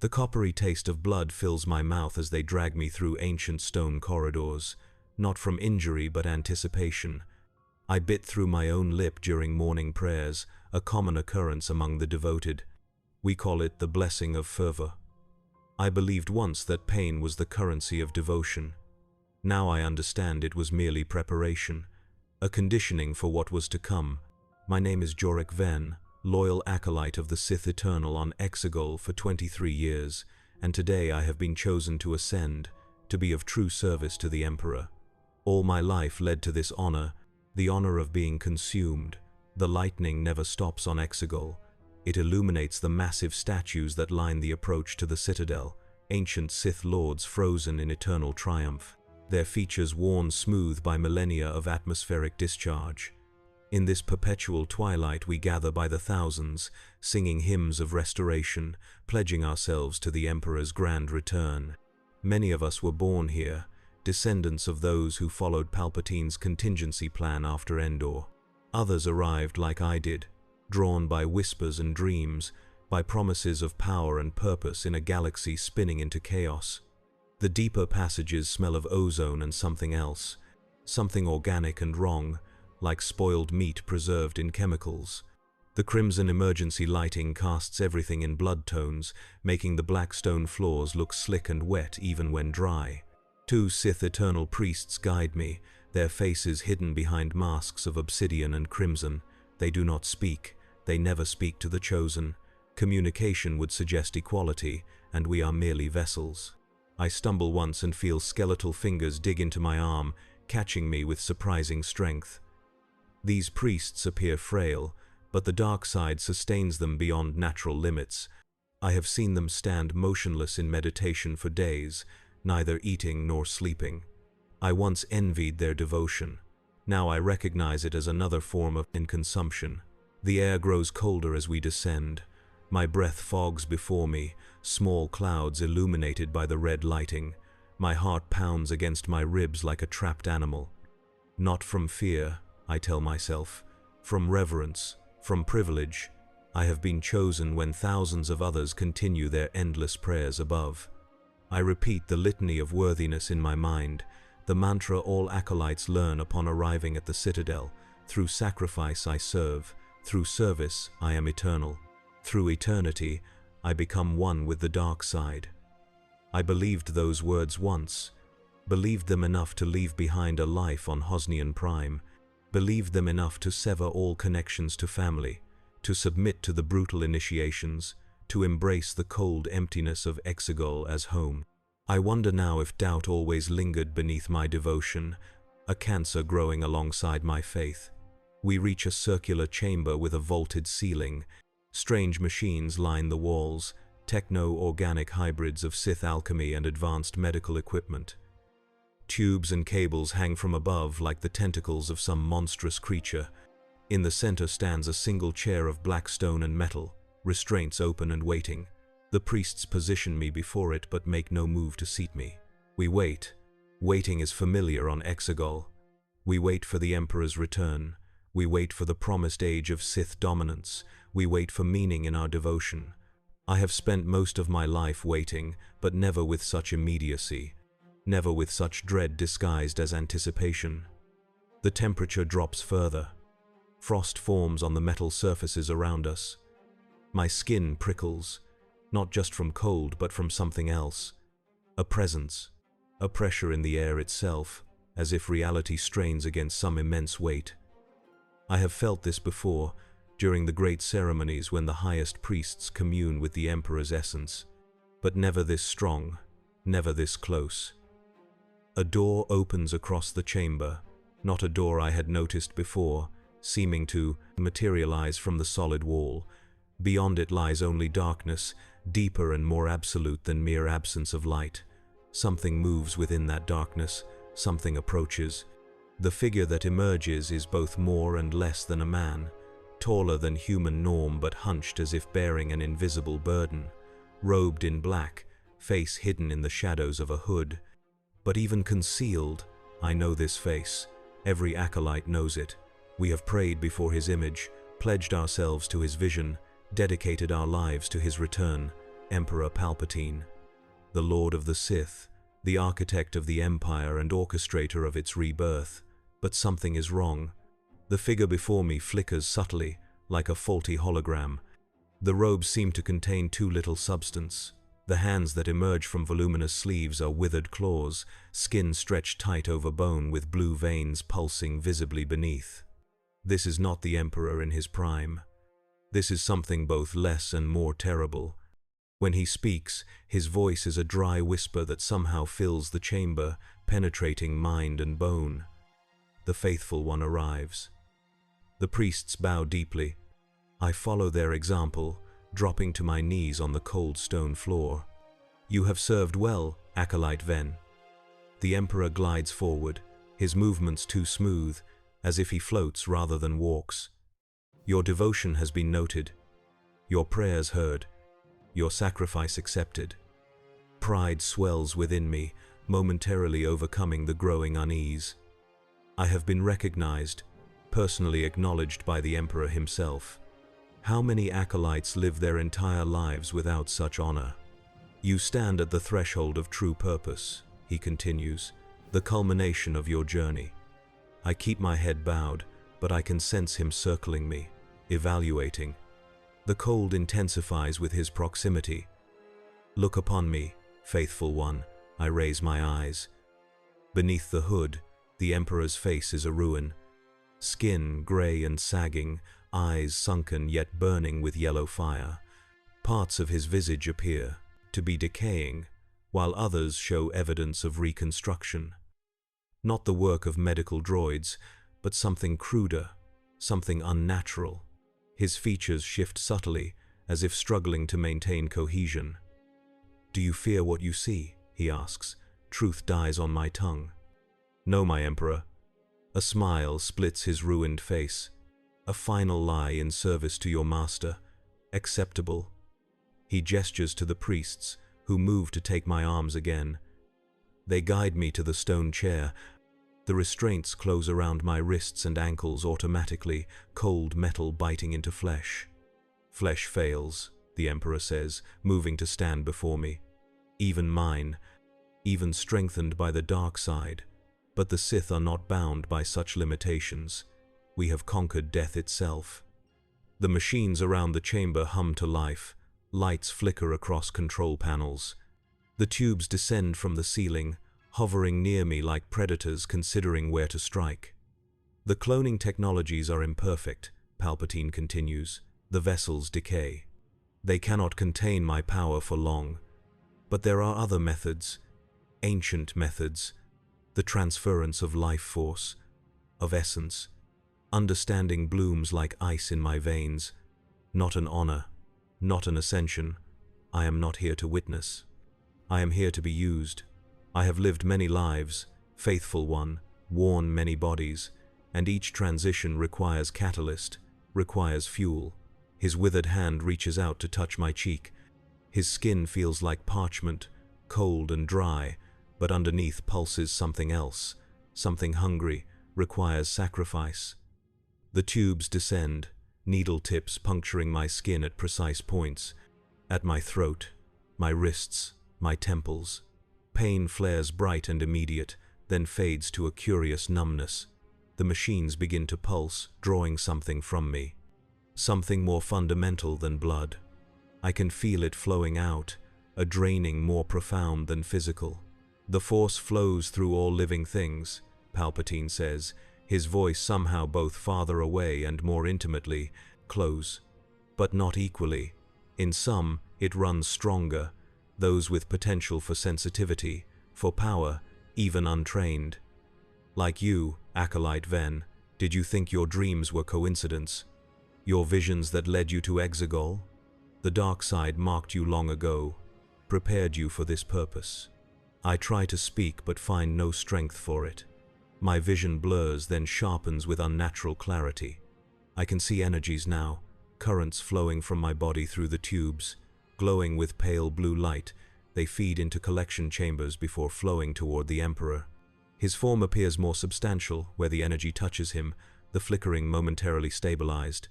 The coppery taste of blood fills my mouth as they drag me through ancient stone corridors, not from injury but anticipation. I bit through my own lip during morning prayers, a common occurrence among the devoted. We call it the blessing of fervor. I believed once that pain was the currency of devotion. Now I understand it was merely preparation, a conditioning for what was to come. My name is Jorik Ven, loyal acolyte of the Sith Eternal on Exegol for 23 years, and today I have been chosen to ascend, to be of true service to the Emperor. All my life led to this honor, the honor of being consumed. The lightning never stops on Exegol. It illuminates the massive statues that line the approach to the Citadel, ancient Sith lords frozen in eternal triumph, their features worn smooth by millennia of atmospheric discharge. In this perpetual twilight we gather by the thousands, singing hymns of restoration, pledging ourselves to the Emperor's grand return. Many of us were born here, descendants of those who followed Palpatine's contingency plan after Endor. Others arrived like I did, drawn by whispers and dreams, by promises of power and purpose in a galaxy spinning into chaos. The deeper passages smell of ozone and something else, something organic and wrong, like spoiled meat preserved in chemicals. The crimson emergency lighting casts everything in blood tones, making the black stone floors look slick and wet even when dry. 2 Sith Eternal priests guide me, their faces hidden behind masks of obsidian and crimson. They do not speak, they never speak to the chosen. Communication would suggest equality, and we are merely vessels. I stumble once and feel skeletal fingers dig into my arm, catching me with surprising strength. These priests appear frail, but the dark side sustains them beyond natural limits. I have seen them stand motionless in meditation for days, neither eating nor sleeping. I once envied their devotion. Now I recognize it as another form of consumption. The air grows colder as we descend. My breath fogs before me, small clouds illuminated by the red lighting. My heart pounds against my ribs like a trapped animal. Not from fear, I tell myself, from reverence, from privilege. I have been chosen when thousands of others continue their endless prayers above. I repeat the litany of worthiness in my mind, the mantra all acolytes learn upon arriving at the Citadel. Through sacrifice I serve, through service I am eternal. Through eternity I become one with the dark side. I believed those words once, believed them enough to leave behind a life on Hosnian Prime, believed them enough to sever all connections to family, to submit to the brutal initiations, to embrace the cold emptiness of Exegol as home. I wonder now if doubt always lingered beneath my devotion, a cancer growing alongside my faith. We reach a circular chamber with a vaulted ceiling. Strange machines line the walls, techno-organic hybrids of Sith alchemy and advanced medical equipment. Tubes and cables hang from above like the tentacles of some monstrous creature. In the center stands a single chair of black stone and metal, restraints open and waiting. The priests position me before it but make no move to seat me. We wait. Waiting is familiar on Exegol. We wait for the Emperor's return. We wait for the promised age of Sith dominance. We wait for meaning in our devotion. I have spent most of my life waiting, but never with such immediacy. Never with such dread disguised as anticipation. The temperature drops further. Frost forms on the metal surfaces around us. My skin prickles, not just from cold but from something else. A presence, a pressure in the air itself, as if reality strains against some immense weight. I have felt this before, during the great ceremonies when the highest priests commune with the Emperor's essence, but never this strong, never this close. A door opens across the chamber, not a door I had noticed before, seeming to materialize from the solid wall. Beyond it lies only darkness, deeper and more absolute than mere absence of light. Something moves within that darkness, something approaches. The figure that emerges is both more and less than a man, taller than human norm but hunched as if bearing an invisible burden, robed in black, face hidden in the shadows of a hood. But even concealed, I know this face. Every acolyte knows it. We have prayed before his image, pledged ourselves to his vision, dedicated our lives to his return. Emperor Palpatine, the Lord of the Sith, the architect of the Empire and orchestrator of its rebirth. But something is wrong. The figure before me flickers subtly, like a faulty hologram. The robes seem to contain too little substance. The hands that emerge from voluminous sleeves are withered claws, skin stretched tight over bone with blue veins pulsing visibly beneath. This is not the Emperor in his prime. This is something both less and more terrible. When he speaks, his voice is a dry whisper that somehow fills the chamber, penetrating mind and bone. The faithful one arrives. The priests bow deeply. I follow their example, dropping to my knees on the cold stone floor. "You have served well, Acolyte Ven." The Emperor glides forward, his movements too smooth, as if he floats rather than walks. "Your devotion has been noted, your prayers heard, your sacrifice accepted." Pride swells within me, momentarily overcoming the growing unease. I have been recognized, personally acknowledged by the Emperor himself. How many acolytes live their entire lives without such honor? "You stand at the threshold of true purpose," he continues, "the culmination of your journey." I keep my head bowed, but I can sense him circling me, evaluating. The cold intensifies with his proximity. "Look upon me, faithful one," I raise my eyes. Beneath the hood, the Emperor's face is a ruin. Skin gray and sagging, eyes sunken yet burning with yellow fire. Parts of his visage appear to be decaying, while others show evidence of reconstruction. Not the work of medical droids, but something cruder, something unnatural. His features shift subtly, as if struggling to maintain cohesion. "Do you fear what you see?" he asks. Truth dies on my tongue. "No, my Emperor." A smile splits his ruined face. "A final lie in service to your master. Acceptable." He gestures to the priests, who move to take my arms again. They guide me to the stone chair. The restraints close around my wrists and ankles automatically, cold metal biting into flesh. "Flesh fails," the Emperor says, moving to stand before me. "Even mine, even strengthened by the dark side. But the Sith are not bound by such limitations. We have conquered death itself." The machines around the chamber hum to life. Lights flicker across control panels. The tubes descend from the ceiling, hovering near me like predators considering where to strike. "The cloning technologies are imperfect," Palpatine continues. "The vessels decay. They cannot contain my power for long. But there are other methods, ancient methods. The transference of life force, of essence. Understanding blooms like ice in my veins. Not an honor, not an ascension. I am not here to witness. I am here to be used. I have lived many lives, faithful one, worn many bodies, and each transition requires catalyst, requires fuel." His withered hand reaches out to touch my cheek. His skin feels like parchment, cold and dry, but underneath pulses something else, something hungry, requires sacrifice. The tubes descend, needle tips puncturing my skin at precise points, at my throat, my wrists, my temples. Pain flares bright and immediate, then fades to a curious numbness. The machines begin to pulse, drawing something from me. Something more fundamental than blood. I can feel it flowing out, a draining more profound than physical. "The Force flows through all living things," Palpatine says, his voice somehow both farther away and more intimately close. "But not equally. In some, it runs stronger, those with potential for sensitivity, for power, even untrained. Like you, Acolyte Ven, did you think your dreams were coincidence? Your visions that led you to Exegol? The dark side marked you long ago, prepared you for this purpose. I try to speak but find no strength for it. My vision blurs, then sharpens with unnatural clarity. I can see energies now, currents flowing from my body through the tubes. Glowing with pale blue light, they feed into collection chambers before flowing toward the Emperor. His form appears more substantial where the energy touches him, the flickering momentarily stabilized.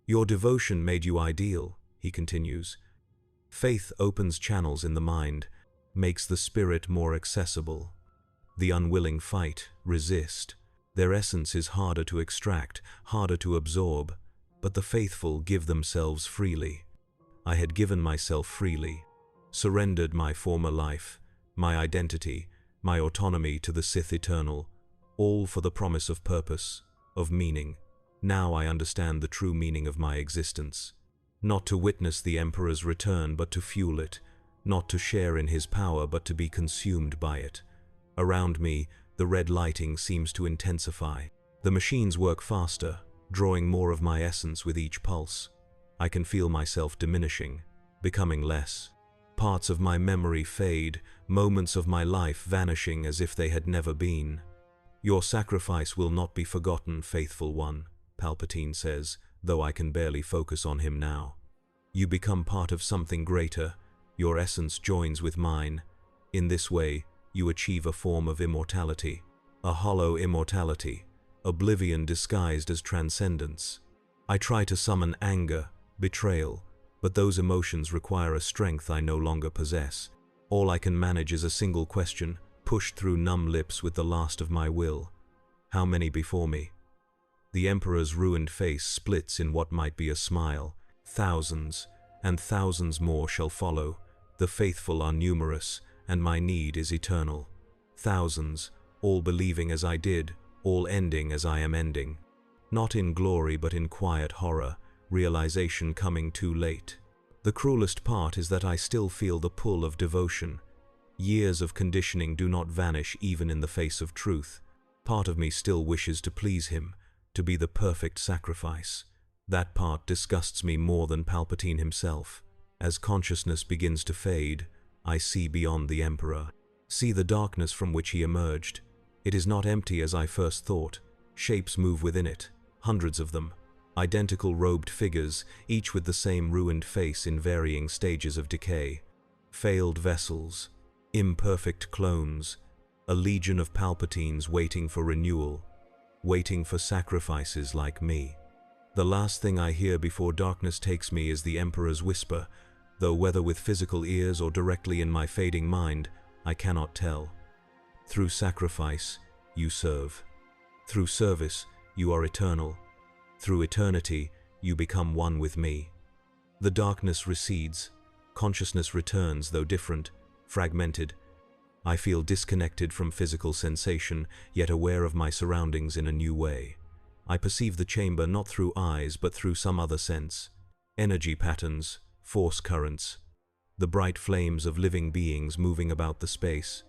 "Your devotion made you ideal," he continues. Faith opens channels in the mind, makes the spirit more accessible. The unwilling fight, resist. Their essence is harder to extract, harder to absorb, but the faithful give themselves freely. I had given myself freely, surrendered my former life, my identity, my autonomy to the Sith Eternal, all for the promise of purpose, of meaning. Now I understand the true meaning of my existence. Not to witness the Emperor's return, but to fuel it. Not to share in his power, but to be consumed by it. Around me, the red lighting seems to intensify. The machines work faster, drawing more of my essence with each pulse. I can feel myself diminishing, becoming less. Parts of my memory fade, moments of my life vanishing as if they had never been. Your sacrifice will not be forgotten, faithful one, Palpatine says, though I can barely focus on him now. You become part of something greater. Your essence joins with mine. In this way, you achieve a form of immortality, a hollow immortality, oblivion disguised as transcendence. I try to summon anger, betrayal, but those emotions require a strength I no longer possess. All I can manage is a single question, pushed through numb lips with the last of my will. How many before me? The Emperor's ruined face splits in what might be a smile. Thousands, and thousands more shall follow. The faithful are numerous, and my need is eternal. Thousands, all believing as I did, all ending as I am ending. Not in glory but in quiet horror, realization coming too late. The cruelest part is that I still feel the pull of devotion. Years of conditioning do not vanish even in the face of truth. Part of me still wishes to please him, to be the perfect sacrifice. That part disgusts me more than Palpatine himself. As consciousness begins to fade, I see beyond the Emperor, see the darkness from which he emerged. It is not empty as I first thought. Shapes move within it, hundreds of them. Identical robed figures, each with the same ruined face in varying stages of decay. Failed vessels, imperfect clones, a legion of Palpatines waiting for renewal, waiting for sacrifices like me. The last thing I hear before darkness takes me is the Emperor's whisper, though whether with physical ears or directly in my fading mind, I cannot tell. Through sacrifice, you serve. Through service, you are eternal. Through eternity, you become one with me. The darkness recedes. Consciousness returns, though different, fragmented. I feel disconnected from physical sensation, yet aware of my surroundings in a new way. I perceive the chamber not through eyes, but through some other sense. Energy patterns, force currents, the bright flames of living beings moving about the space.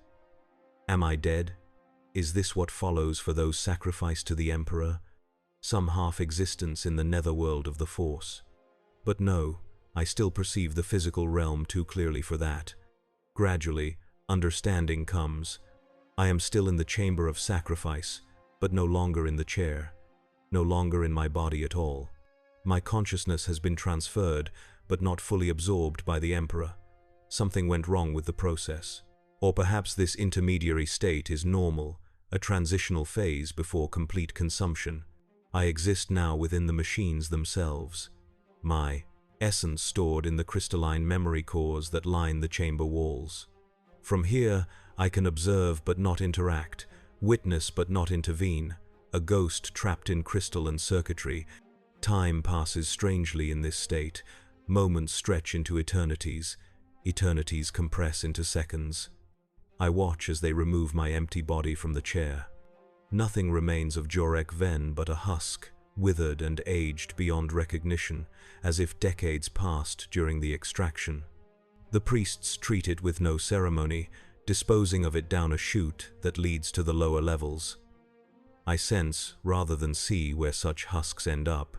Am I dead? Is this what follows for those sacrificed to the Emperor? Some half-existence in the netherworld of the Force. But no, I still perceive the physical realm too clearly for that. Gradually, understanding comes. I am still in the chamber of sacrifice, but no longer in the chair, no longer in my body at all. My consciousness has been transferred, but not fully absorbed by the Emperor. Something went wrong with the process. Or perhaps this intermediary state is normal, a transitional phase before complete consumption. I exist now within the machines themselves. My essence stored in the crystalline memory cores that line the chamber walls. From here, I can observe but not interact, witness but not intervene, a ghost trapped in crystal and circuitry. Time passes strangely in this state. Moments stretch into eternities. Eternities compress into seconds. I watch as they remove my empty body from the chair. Nothing remains of Jorek Ven but a husk, withered and aged beyond recognition, as if decades passed during the extraction. The priests treat it with no ceremony, disposing of it down a chute that leads to the lower levels. I sense, rather than see, where such husks end up.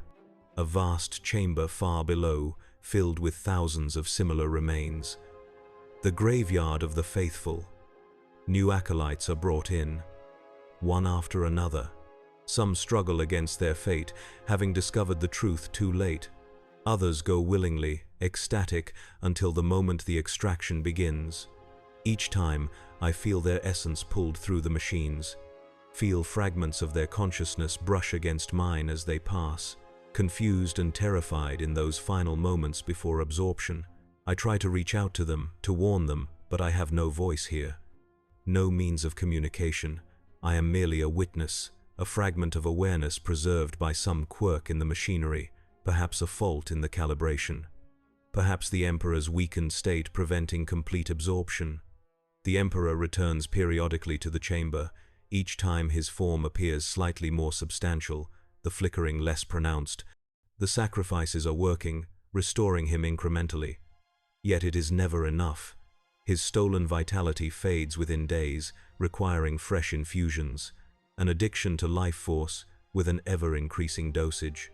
A vast chamber far below, filled with thousands of similar remains. The graveyard of the faithful. New acolytes are brought in, one after another. Some struggle against their fate, having discovered the truth too late. Others go willingly, ecstatic, until the moment the extraction begins. Each time, I feel their essence pulled through the machines, feel fragments of their consciousness brush against mine as they pass, confused and terrified in those final moments before absorption. I try to reach out to them, to warn them, but I have no voice here. No means of communication. I am merely a witness, a fragment of awareness preserved by some quirk in the machinery, perhaps a fault in the calibration. Perhaps the Emperor's weakened state preventing complete absorption. The Emperor returns periodically to the chamber. Each time his form appears slightly more substantial, the flickering less pronounced. The sacrifices are working, restoring him incrementally. Yet it is never enough. His stolen vitality fades within days, requiring fresh infusions, an addiction to life force with an ever-increasing dosage.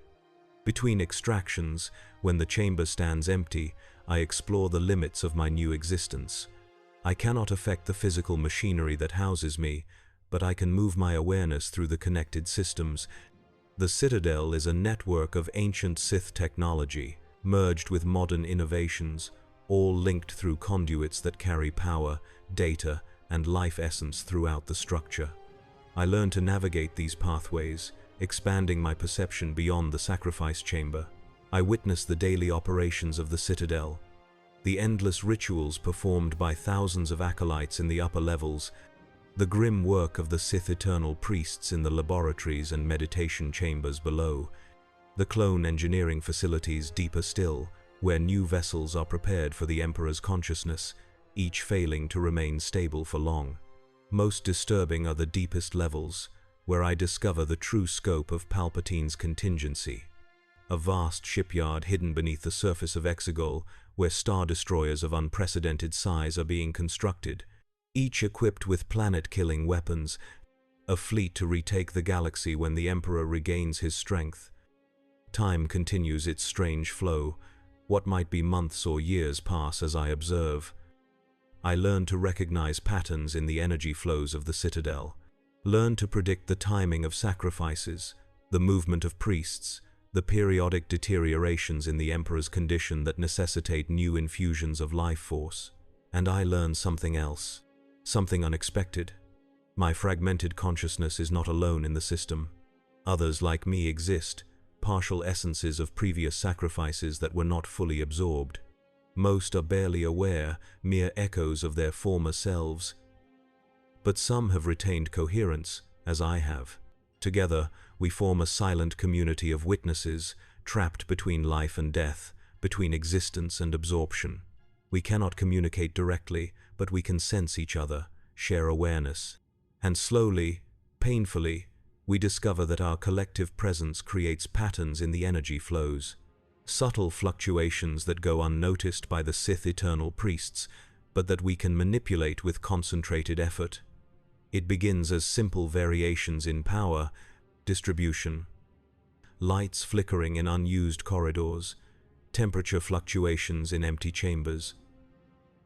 Between extractions, when the chamber stands empty, I explore the limits of my new existence. I cannot affect the physical machinery that houses me, but I can move my awareness through the connected systems. The Citadel is a network of ancient Sith technology, merged with modern innovations, all linked through conduits that carry power, data, and life essence throughout the structure. I learn to navigate these pathways, expanding my perception beyond the sacrifice chamber. I witness the daily operations of the Citadel, the endless rituals performed by thousands of acolytes in the upper levels, the grim work of the Sith eternal priests in the laboratories and meditation chambers below, the clone engineering facilities deeper still, where new vessels are prepared for the Emperor's consciousness, each failing to remain stable for long. Most disturbing are the deepest levels, where I discover the true scope of Palpatine's contingency. A vast shipyard hidden beneath the surface of Exegol, where star destroyers of unprecedented size are being constructed, each equipped with planet-killing weapons, a fleet to retake the galaxy when the Emperor regains his strength. Time continues its strange flow. What might be months or years pass as I observe. I learn to recognize patterns in the energy flows of the Citadel, learn to predict the timing of sacrifices, the movement of priests, the periodic deteriorations in the Emperor's condition that necessitate new infusions of life force. And I learn something else, something unexpected. My fragmented consciousness is not alone in the system. Others like me exist, partial essences of previous sacrifices that were not fully absorbed. Most are barely aware, mere echoes of their former selves. But some have retained coherence, as I have. Together, we form a silent community of witnesses, trapped between life and death, between existence and absorption. We cannot communicate directly, but we can sense each other, share awareness. And slowly, painfully, we discover that our collective presence creates patterns in the energy flows. Subtle fluctuations that go unnoticed by the Sith eternal priests, but that we can manipulate with concentrated effort. It begins as simple variations in power distribution, lights flickering in unused corridors, temperature fluctuations in empty chambers.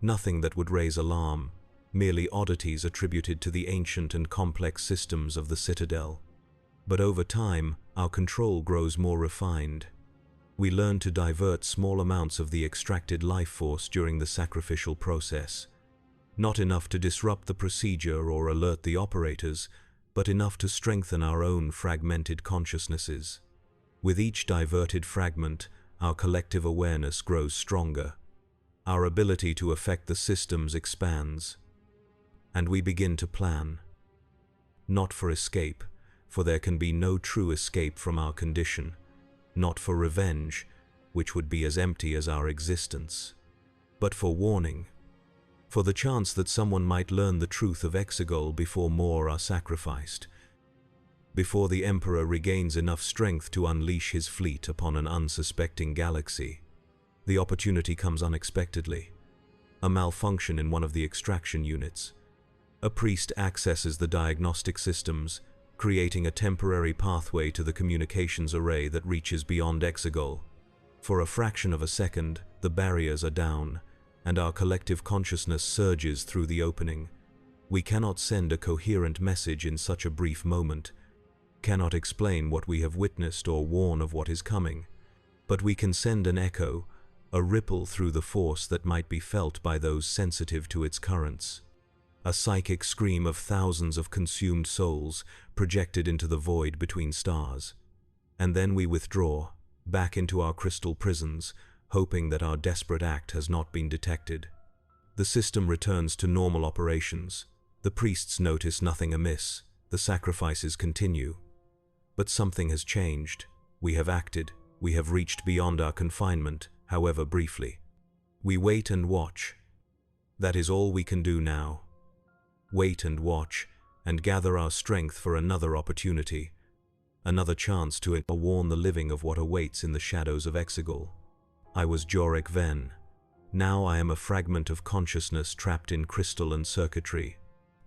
Nothing that would raise alarm, merely oddities attributed to the ancient and complex systems of the Citadel. But over time, our control grows more refined. We learn to divert small amounts of the extracted life force during the sacrificial process. Not enough to disrupt the procedure or alert the operators, but enough to strengthen our own fragmented consciousnesses. With each diverted fragment, our collective awareness grows stronger. Our ability to affect the systems expands. And we begin to plan. Not for escape, for there can be no true escape from our condition. Not for revenge, which would be as empty as our existence. But for warning. For the chance that someone might learn the truth of Exegol before more are sacrificed. Before the Emperor regains enough strength to unleash his fleet upon an unsuspecting galaxy. The opportunity comes unexpectedly. A malfunction in one of the extraction units. A priest accesses the diagnostic systems, creating a temporary pathway to the communications array that reaches beyond Exegol. For a fraction of a second, the barriers are down, and our collective consciousness surges through the opening. We cannot send a coherent message in such a brief moment, cannot explain what we have witnessed or warn of what is coming, but we can send an echo, a ripple through the force that might be felt by those sensitive to its currents. A psychic scream of thousands of consumed souls projected into the void between stars. And then we withdraw, back into our crystal prisons, hoping that our desperate act has not been detected. The system returns to normal operations. The priests notice nothing amiss. The sacrifices continue. But something has changed. We have acted. We have reached beyond our confinement, however briefly. We wait and watch. That is all we can do now. Wait and watch, and gather our strength for another opportunity. Another chance to warn the living of what awaits in the shadows of Exegol. I was Jorek Ven. Now I am a fragment of consciousness trapped in crystal and circuitry.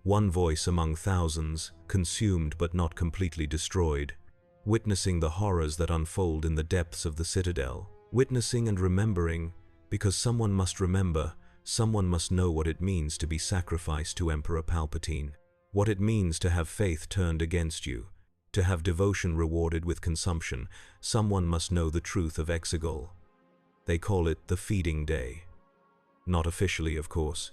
One voice among thousands, consumed but not completely destroyed. Witnessing the horrors that unfold in the depths of the Citadel. Witnessing and remembering, because someone must remember, someone must know what it means to be sacrificed to Emperor Palpatine. What it means to have faith turned against you. To have devotion rewarded with consumption. Someone must know the truth of Exegol. They call it the Feeding Day. Not officially, of course.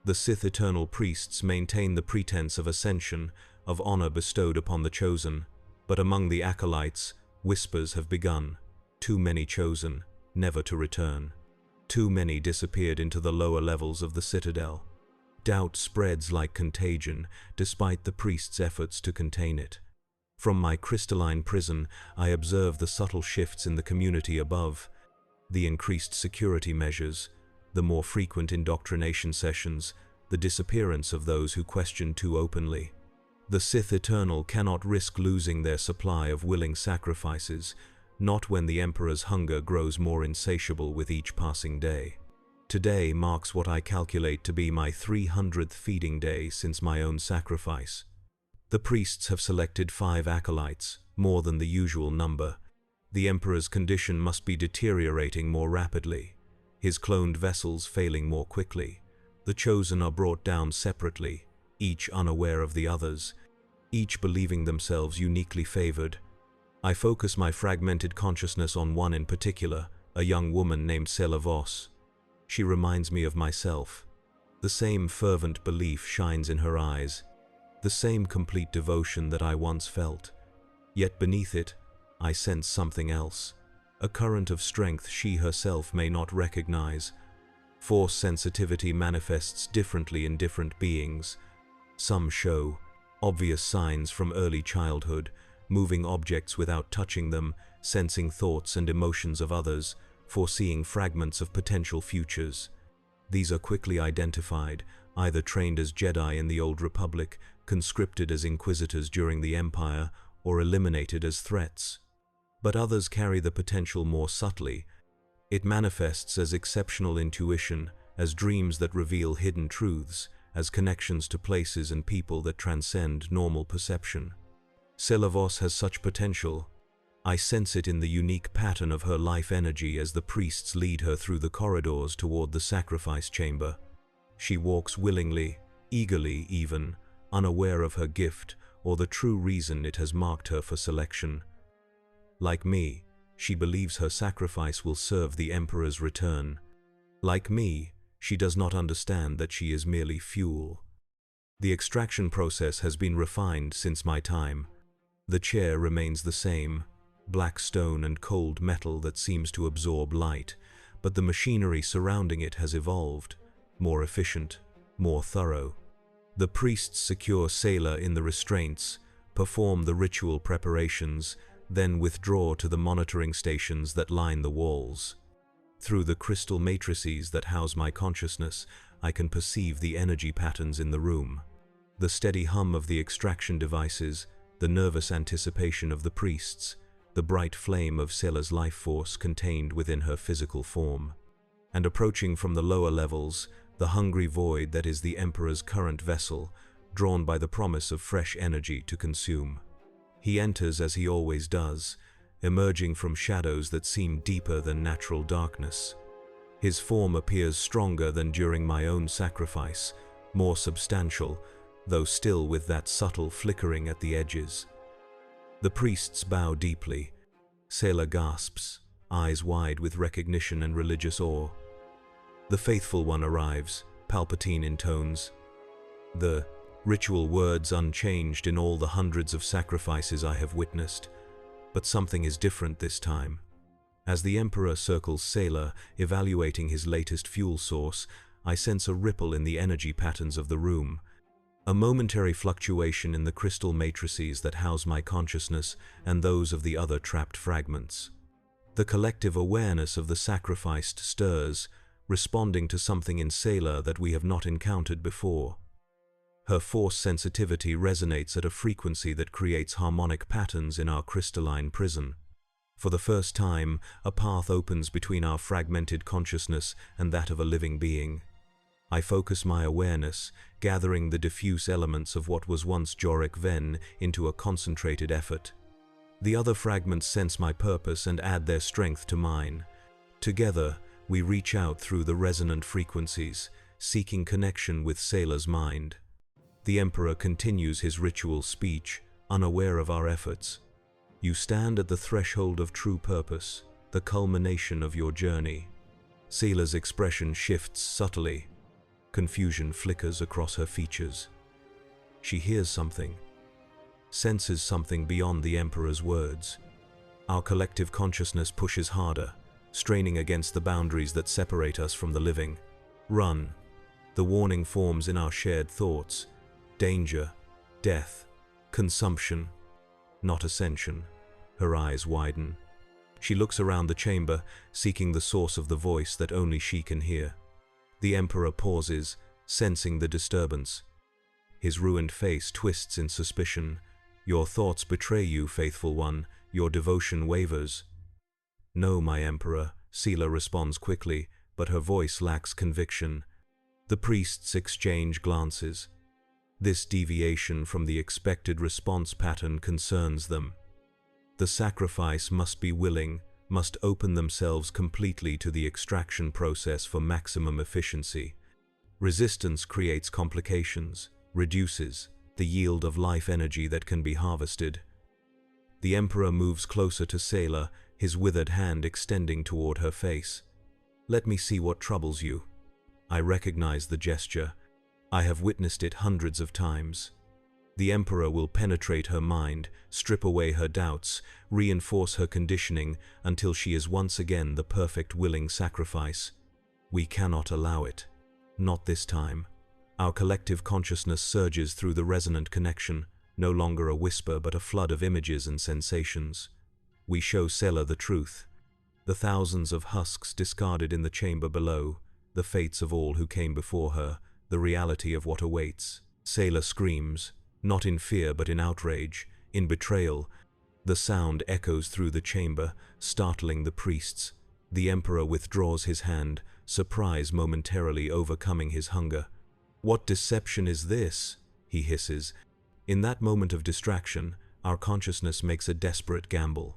The Sith eternal priests maintain the pretense of ascension, of honor bestowed upon the chosen. But among the acolytes, whispers have begun. Too many chosen, never to return. Too many disappeared into the lower levels of the Citadel. Doubt spreads like contagion, despite the priest's efforts to contain it. From my crystalline prison, I observe the subtle shifts in the community above. The increased security measures, the more frequent indoctrination sessions, the disappearance of those who question too openly. The Sith Eternal cannot risk losing their supply of willing sacrifices, not when the Emperor's hunger grows more insatiable with each passing day. Today marks what I calculate to be my 300th feeding day since my own sacrifice. The priests have selected 5 acolytes, more than the usual number. The Emperor's condition must be deteriorating more rapidly, his cloned vessels failing more quickly. The chosen are brought down separately, each unaware of the others, each believing themselves uniquely favored. I focus my fragmented consciousness on one in particular, a young woman named Celivos. She reminds me of myself. The same fervent belief shines in her eyes, the same complete devotion that I once felt. Yet beneath it, I sense something else, a current of strength she herself may not recognize. Force sensitivity manifests differently in different beings. Some show obvious signs from early childhood, moving objects without touching them, sensing thoughts and emotions of others, foreseeing fragments of potential futures. These are quickly identified, either trained as Jedi in the Old Republic, conscripted as Inquisitors during the Empire, or eliminated as threats. But others carry the potential more subtly. It manifests as exceptional intuition, as dreams that reveal hidden truths, as connections to places and people that transcend normal perception. Celivos has such potential. I sense it in the unique pattern of her life energy as the priests lead her through the corridors toward the sacrifice chamber. She walks willingly, eagerly even, unaware of her gift or the true reason it has marked her for selection. Like me, she believes her sacrifice will serve the Emperor's return. Like me, she does not understand that she is merely fuel. The extraction process has been refined since my time. The chair remains the same, black stone and cold metal that seems to absorb light, but the machinery surrounding it has evolved, more efficient, more thorough. The priests secure Sailor in the restraints, perform the ritual preparations, then withdraw to the monitoring stations that line the walls. Through the crystal matrices that house my consciousness, I can perceive the energy patterns in the room. The steady hum of the extraction devices, the nervous anticipation of the priests, the bright flame of Sailor's life force contained within her physical form. And approaching from the lower levels, the hungry void that is the Emperor's current vessel, drawn by the promise of fresh energy to consume. He enters as he always does, emerging from shadows that seem deeper than natural darkness. His form appears stronger than during my own sacrifice, more substantial, though still with that subtle flickering at the edges. The priests bow deeply. Sailor gasps, eyes wide with recognition and religious awe. The faithful one arrives, Palpatine intones. The ritual words unchanged in all the hundreds of sacrifices I have witnessed, but something is different this time. As the Emperor circles Sailor, evaluating his latest fuel source, I sense a ripple in the energy patterns of the room. A momentary fluctuation in the crystal matrices that house my consciousness and those of the other trapped fragments. The collective awareness of the sacrificed stirs, responding to something in Sailor that we have not encountered before. Her force sensitivity resonates at a frequency that creates harmonic patterns in our crystalline prison. For the first time, a path opens between our fragmented consciousness and that of a living being. I focus my awareness, gathering the diffuse elements of what was once Jorik Ven into a concentrated effort. The other fragments sense my purpose and add their strength to mine. Together, we reach out through the resonant frequencies, seeking connection with Sailor's mind. The Emperor continues his ritual speech, unaware of our efforts. You stand at the threshold of true purpose, the culmination of your journey. Sailor's expression shifts subtly. Confusion flickers across her features. She hears something, senses something beyond the Emperor's words. Our collective consciousness pushes harder, straining against the boundaries that separate us from the living. Run. The warning forms in our shared thoughts. Danger, death, consumption, not ascension. Her eyes widen. She looks around the chamber, seeking the source of the voice that only she can hear. The Emperor pauses, sensing the disturbance. His ruined face twists in suspicion. Your thoughts betray you, faithful one. Your devotion wavers. No, my Emperor, Sailor responds quickly, but her voice lacks conviction. The priests exchange glances. This deviation from the expected response pattern concerns them. The sacrifice must be willing, must open themselves completely to the extraction process for maximum efficiency. Resistance creates complications, reduces the yield of life energy that can be harvested. The Emperor moves closer to Sailor, his withered hand extending toward her face. Let me see what troubles you. I recognize the gesture. I have witnessed it hundreds of times. The Emperor will penetrate her mind, strip away her doubts, reinforce her conditioning until she is once again the perfect willing sacrifice. We cannot allow it. Not this time. Our collective consciousness surges through the resonant connection, no longer a whisper but a flood of images and sensations. We show Sailor the truth. The thousands of husks discarded in the chamber below, the fates of all who came before her, the reality of what awaits. Sailor screams. Not in fear but in outrage, in betrayal. The sound echoes through the chamber, startling the priests. The Emperor withdraws his hand, surprise momentarily overcoming his hunger. What deception is this? He hisses. In that moment of distraction, our consciousness makes a desperate gamble.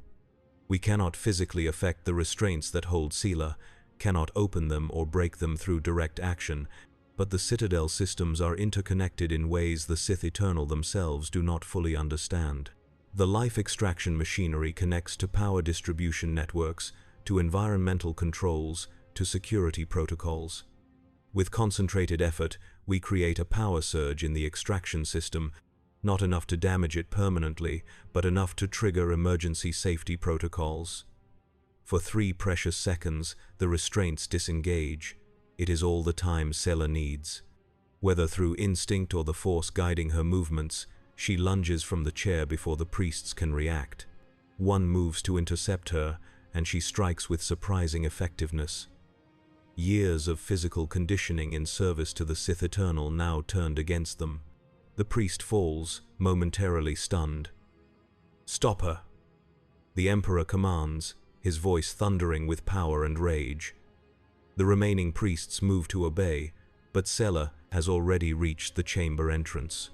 We cannot physically affect the restraints that hold Sailor, cannot open them or break them through direct action, but the Citadel systems are interconnected in ways the Sith Eternal themselves do not fully understand. The life extraction machinery connects to power distribution networks, to environmental controls, to security protocols. With concentrated effort, we create a power surge in the extraction system, not enough to damage it permanently, but enough to trigger emergency safety protocols. For 3 precious seconds, the restraints disengage. It is all the time Sailor needs. Whether through instinct or the force guiding her movements, she lunges from the chair before the priests can react. One moves to intercept her, and she strikes with surprising effectiveness. Years of physical conditioning in service to the Sith Eternal now turned against them. The priest falls, momentarily stunned. Stop her! The Emperor commands, his voice thundering with power and rage. The remaining priests move to obey, but Sailor has already reached the chamber entrance.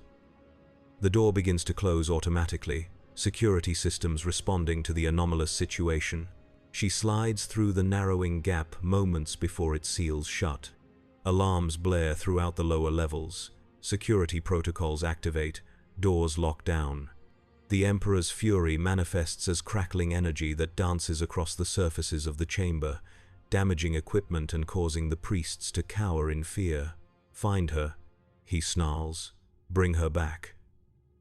The door begins to close automatically, security systems responding to the anomalous situation. She slides through the narrowing gap moments before it seals shut. Alarms blare throughout the lower levels. Security protocols activate, doors lock down. The Emperor's fury manifests as crackling energy that dances across the surfaces of the chamber, damaging equipment and causing the priests to cower in fear. Find her, he snarls. Bring her back.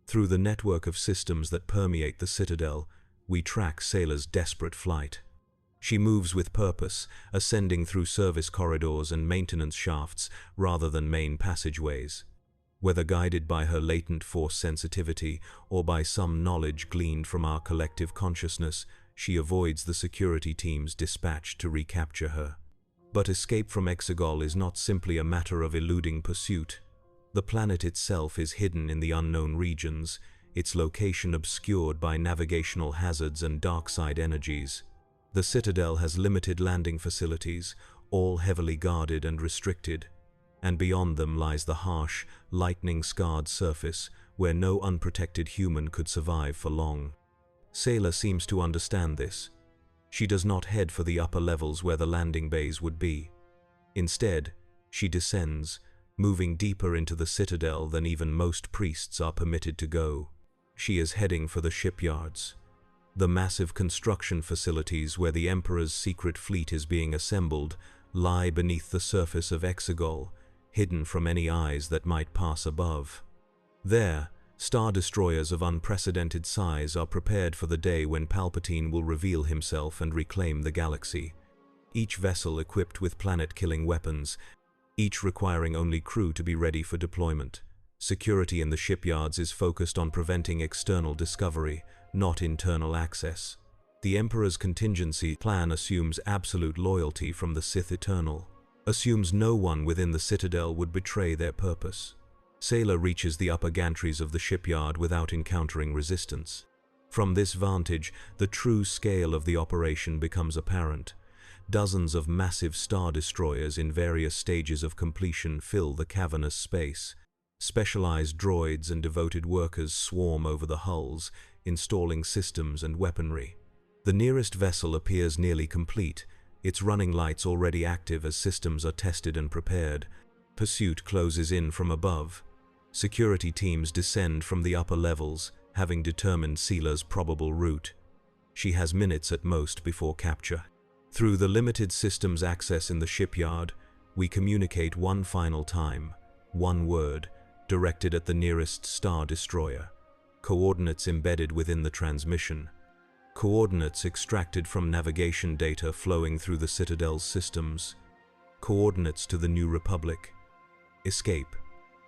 Through the network of systems that permeate the Citadel, we track Sailor's desperate flight. She moves with purpose, ascending through service corridors and maintenance shafts rather than main passageways. Whether guided by her latent force sensitivity or by some knowledge gleaned from our collective consciousness, she avoids the security teams dispatched to recapture her. But escape from Exegol is not simply a matter of eluding pursuit. The planet itself is hidden in the unknown regions, its location obscured by navigational hazards and dark-side energies. The Citadel has limited landing facilities, all heavily guarded and restricted, and beyond them lies the harsh, lightning-scarred surface where no unprotected human could survive for long. Sayla seems to understand this. She does not head for the upper levels where the landing bays would be. Instead, she descends, moving deeper into the Citadel than even most priests are permitted to go. She is heading for the shipyards, the massive construction facilities where the Emperor's secret fleet is being assembled lie beneath the surface of Exegol, hidden from any eyes that might pass above. There, star destroyers of unprecedented size are prepared for the day when Palpatine will reveal himself and reclaim the galaxy. Each vessel equipped with planet-killing weapons, each requiring only crew to be ready for deployment. Security in the shipyards is focused on preventing external discovery, not internal access. The Emperor's contingency plan assumes absolute loyalty from the Sith Eternal, assumes no one within the Citadel would betray their purpose. Sayla reaches the upper gantries of the shipyard without encountering resistance. From this vantage, the true scale of the operation becomes apparent. Dozens of massive star destroyers in various stages of completion fill the cavernous space. Specialized droids and devoted workers swarm over the hulls, installing systems and weaponry. The nearest vessel appears nearly complete, its running lights already active as systems are tested and prepared. Pursuit closes in from above. Security teams descend from the upper levels, having determined Sayla's probable route. She has minutes at most before capture. Through the limited systems access in the shipyard, we communicate one final time, one word, directed at the nearest star destroyer. Coordinates embedded within the transmission. Coordinates extracted from navigation data flowing through the Citadel's systems. Coordinates to the New Republic. Escape.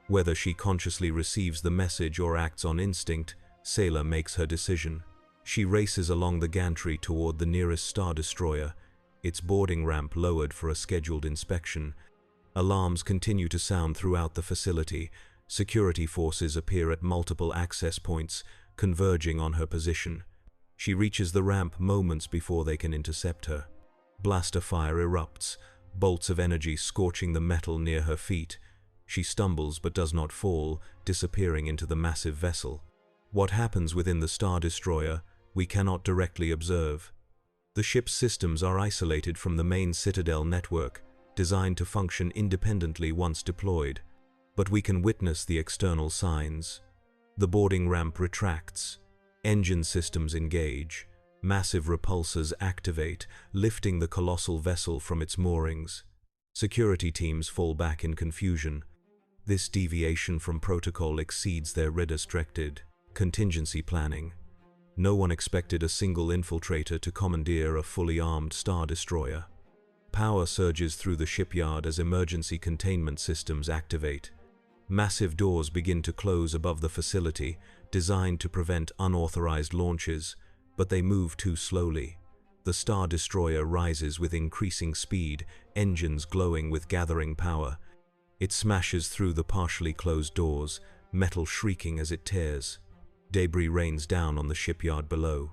Whether she consciously receives the message or acts on instinct, Sayla makes her decision. She races along the gantry toward the nearest star destroyer, its boarding ramp lowered for a scheduled inspection. Alarms continue to sound throughout the facility. Security forces appear at multiple access points, converging on her position. She reaches the ramp moments before they can intercept her. Blaster fire erupts, bolts of energy scorching the metal near her feet. She stumbles but does not fall, disappearing into the massive vessel. What happens within the Star Destroyer, we cannot directly observe. The ship's systems are isolated from the main Citadel network, designed to function independently once deployed. But we can witness the external signs. The boarding ramp retracts. Engine systems engage. Massive repulsors activate, lifting the colossal vessel from its moorings. Security teams fall back in confusion. This deviation from protocol exceeds their restricted contingency planning. No one expected a single infiltrator to commandeer a fully armed Star Destroyer. Power surges through the shipyard as emergency containment systems activate. Massive doors begin to close above the facility, designed to prevent unauthorized launches, but they move too slowly. The Star Destroyer rises with increasing speed, engines glowing with gathering power. It smashes through the partially closed doors, metal shrieking as it tears. Debris rains down on the shipyard below.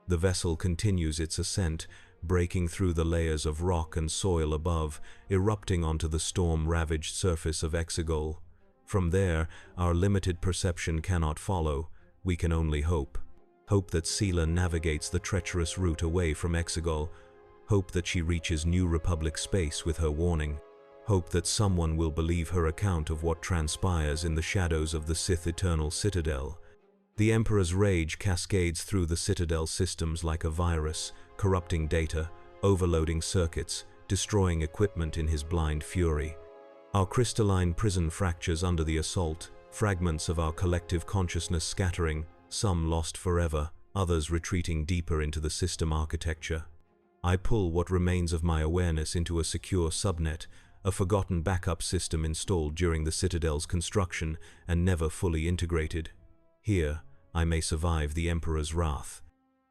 The vessel continues its ascent, breaking through the layers of rock and soil above, erupting onto the storm-ravaged surface of Exegol. From there, our limited perception cannot follow. We can only hope. Hope that Sayla navigates the treacherous route away from Exegol. Hope that she reaches New Republic space with her warning. Hope that someone will believe her account of what transpires in the shadows of the Sith Eternal Citadel. The Emperor's rage cascades through the Citadel systems like a virus, corrupting data, overloading circuits, destroying equipment in his blind fury. Our crystalline prison fractures under the assault, fragments of our collective consciousness scattering, some lost forever, others retreating deeper into the system architecture. I pull what remains of my awareness into a secure subnet, a forgotten backup system installed during the Citadel's construction and never fully integrated. Here, I may survive the Emperor's wrath.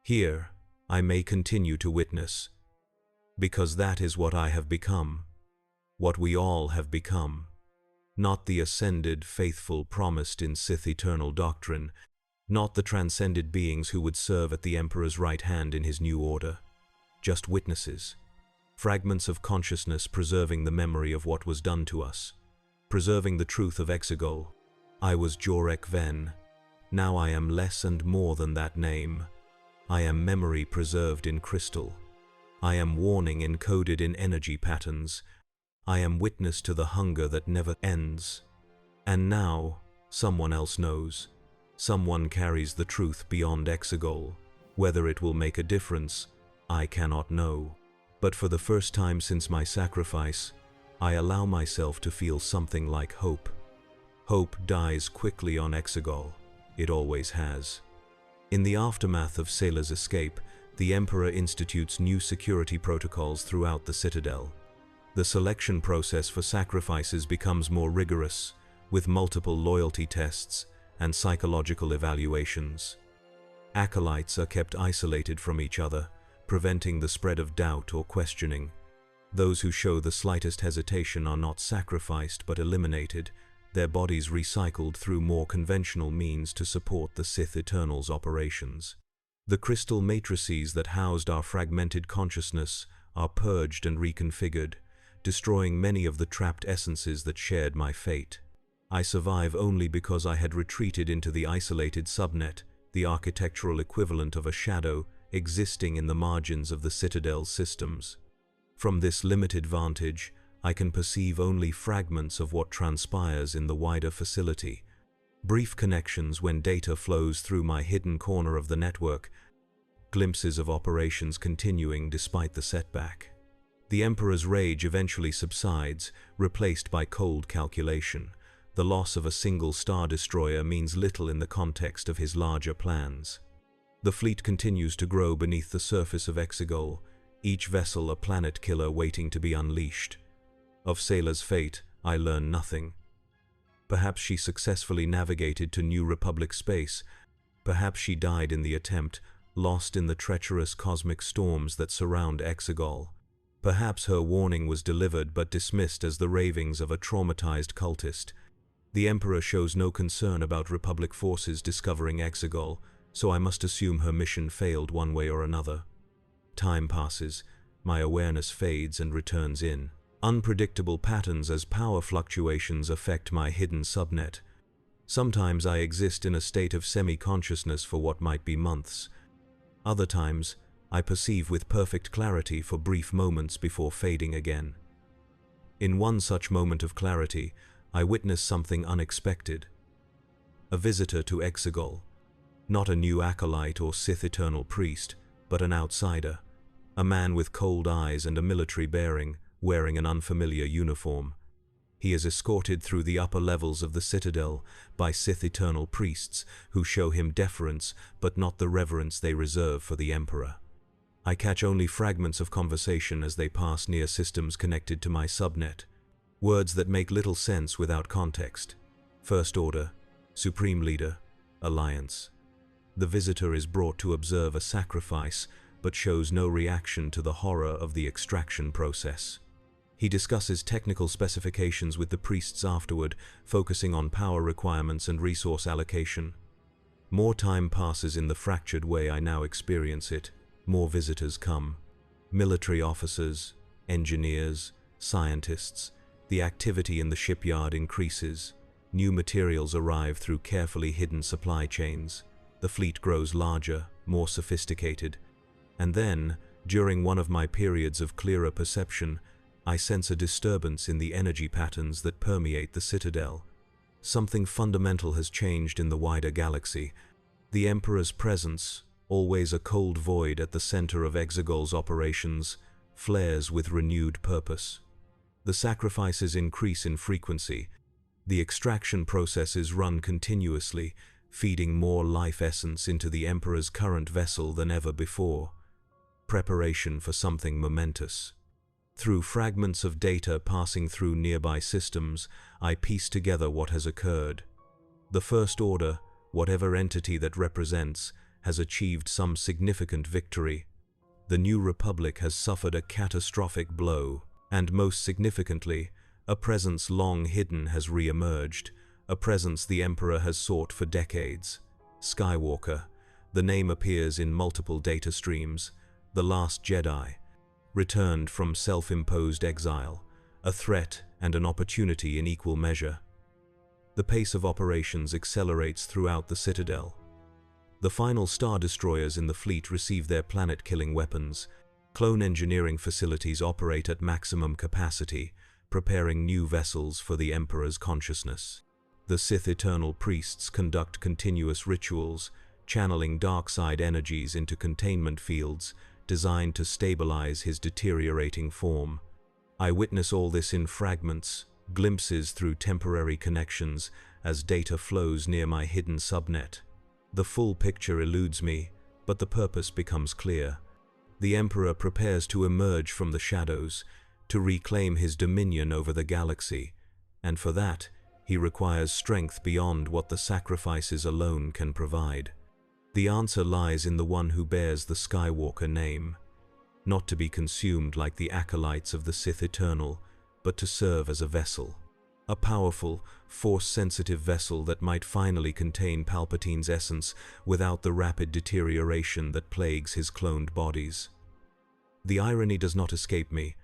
Here, I may continue to witness. Because that is what I have become. What we all have become. Not the ascended, faithful promised in Sith eternal doctrine, not the transcended beings who would serve at the Emperor's right hand in his new order. Just witnesses. Fragments of consciousness preserving the memory of what was done to us. Preserving the truth of Exegol. I was Jorek Ven. Now I am less and more than that name. I am memory preserved in crystal. I am warning encoded in energy patterns. I am witness to the hunger that never ends. And now, someone else knows. Someone carries the truth beyond Exegol. Whether it will make a difference, I cannot know. But for the first time since my sacrifice, I allow myself to feel something like hope. Hope dies quickly on Exegol. It always has. In the aftermath of Sayla's escape, the Emperor institutes new security protocols throughout the Citadel. The selection process for sacrifices becomes more rigorous, with multiple loyalty tests and psychological evaluations. Acolytes are kept isolated from each other, preventing the spread of doubt or questioning. Those who show the slightest hesitation are not sacrificed but eliminated, their bodies recycled through more conventional means to support the Sith Eternal's operations. The crystal matrices that housed our fragmented consciousness are purged and reconfigured, destroying many of the trapped essences that shared my fate. I survive only because I had retreated into the isolated subnet, the architectural equivalent of a shadow existing in the margins of the Citadel's systems. From this limited vantage, I can perceive only fragments of what transpires in the wider facility. Brief connections when data flows through my hidden corner of the network, glimpses of operations continuing despite the setback. The Emperor's rage eventually subsides, replaced by cold calculation. The loss of a single Star Destroyer means little in the context of his larger plans. The fleet continues to grow beneath the surface of Exegol, each vessel a planet killer waiting to be unleashed. Of Sayla's fate, I learn nothing. Perhaps she successfully navigated to New Republic space. Perhaps she died in the attempt, lost in the treacherous cosmic storms that surround Exegol. Perhaps her warning was delivered but dismissed as the ravings of a traumatized cultist. The Emperor shows no concern about Republic forces discovering Exegol, so I must assume her mission failed one way or another. Time passes, my awareness fades and returns in. Unpredictable patterns as power fluctuations affect my hidden subnet. Sometimes I exist in a state of semi-consciousness for what might be months. Other times, I perceive with perfect clarity for brief moments before fading again. In one such moment of clarity, I witness something unexpected. A visitor to Exegol. Not a new acolyte or Sith Eternal priest, but an outsider. A man with cold eyes and a military bearing, wearing an unfamiliar uniform. He is escorted through the upper levels of the Citadel by Sith Eternal priests who show him deference but not the reverence they reserve for the Emperor. I catch only fragments of conversation as they pass near systems connected to my subnet. Words that make little sense without context. First Order, Supreme Leader, Alliance. The visitor is brought to observe a sacrifice but shows no reaction to the horror of the extraction process. He discusses technical specifications with the priests afterward, focusing on power requirements and resource allocation. More time passes in the fractured way I now experience it. More visitors come. Military officers, engineers, scientists. The activity in the shipyard increases. New materials arrive through carefully hidden supply chains. The fleet grows larger, more sophisticated. And then, during one of my periods of clearer perception, I sense a disturbance in the energy patterns that permeate the Citadel. Something fundamental has changed in the wider galaxy. The Emperor's presence, always a cold void at the center of Exegol's operations, flares with renewed purpose. The sacrifices increase in frequency. The extraction processes run continuously, feeding more life essence into the Emperor's current vessel than ever before. preparation for something momentous. Through fragments of data passing through nearby systems, I piece together what has occurred. The First Order, whatever entity that represents, has achieved some significant victory. The New Republic has suffered a catastrophic blow, and most significantly, a presence long hidden has re-emerged, a presence the Emperor has sought for decades. Skywalker. The name appears in multiple data streams. The Last Jedi. Returned from self-imposed exile, a threat and an opportunity in equal measure. The pace of operations accelerates throughout the Citadel. The final Star Destroyers in the fleet receive their planet-killing weapons. Clone engineering facilities operate at maximum capacity, preparing new vessels for the Emperor's consciousness. The Sith Eternal Priests conduct continuous rituals, channeling dark side energies into containment fields designed to stabilize his deteriorating form. I witness all this in fragments, glimpses through temporary connections as data flows near my hidden subnet. The full picture eludes me, but the purpose becomes clear. The Emperor prepares to emerge from the shadows, to reclaim his dominion over the galaxy, and for that, he requires strength beyond what the sacrifices alone can provide. The answer lies in the one who bears the Skywalker name, not to be consumed like the acolytes of the Sith Eternal, but to serve as a vessel. A powerful, force-sensitive vessel that might finally contain Palpatine's essence without the rapid deterioration that plagues his cloned bodies. The irony does not escape me.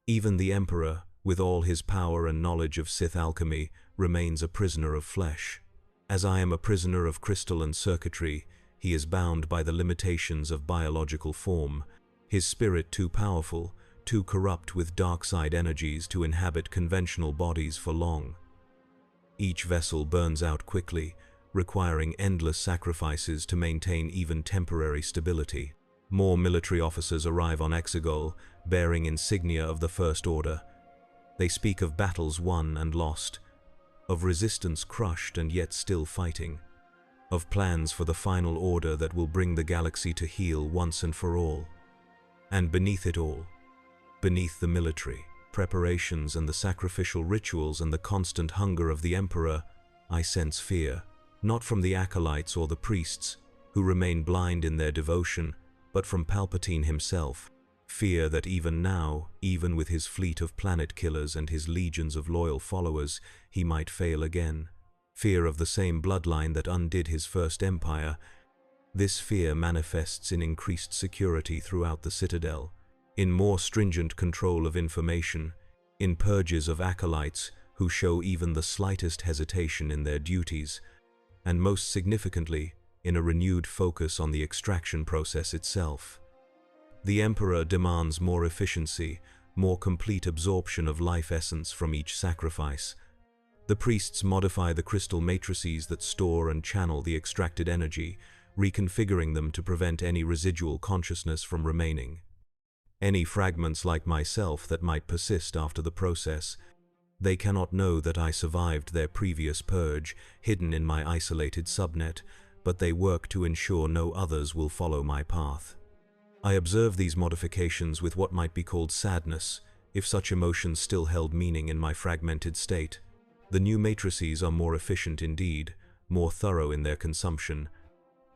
Even the Emperor, with all his power and knowledge of Sith alchemy, remains a prisoner of flesh. As I am a prisoner of crystal and circuitry, he is bound by the limitations of biological form, his spirit too powerful, too corrupt with dark side energies to inhabit conventional bodies for long. Each vessel burns out quickly, requiring endless sacrifices to maintain even temporary stability. More military officers arrive on Exegol, bearing insignia of the First Order. They speak of battles won and lost, of resistance crushed and yet still fighting, of plans for the final order that will bring the galaxy to heel once and for all. And beneath it all, beneath the military preparations and the sacrificial rituals and the constant hunger of the Emperor, I sense fear, not from the acolytes or the priests, who remain blind in their devotion, but from Palpatine himself. Fear that even now, even with his fleet of planet killers and his legions of loyal followers, he might fail again. Fear of the same bloodline that undid his first empire. This fear manifests in increased security throughout the Citadel, in more stringent control of information, in purges of acolytes who show even the slightest hesitation in their duties, and most significantly, in a renewed focus on the extraction process itself. The Emperor demands more efficiency, more complete absorption of life essence from each sacrifice. The priests modify the crystal matrices that store and channel the extracted energy, reconfiguring them to prevent any residual consciousness from remaining. Any fragments like myself that might persist after the process, they cannot know that I survived their previous purge, hidden in my isolated subnet, but they work to ensure no others will follow my path. I observe these modifications with what might be called sadness, if such emotions still held meaning in my fragmented state. The new matrices are more efficient indeed, more thorough in their consumption.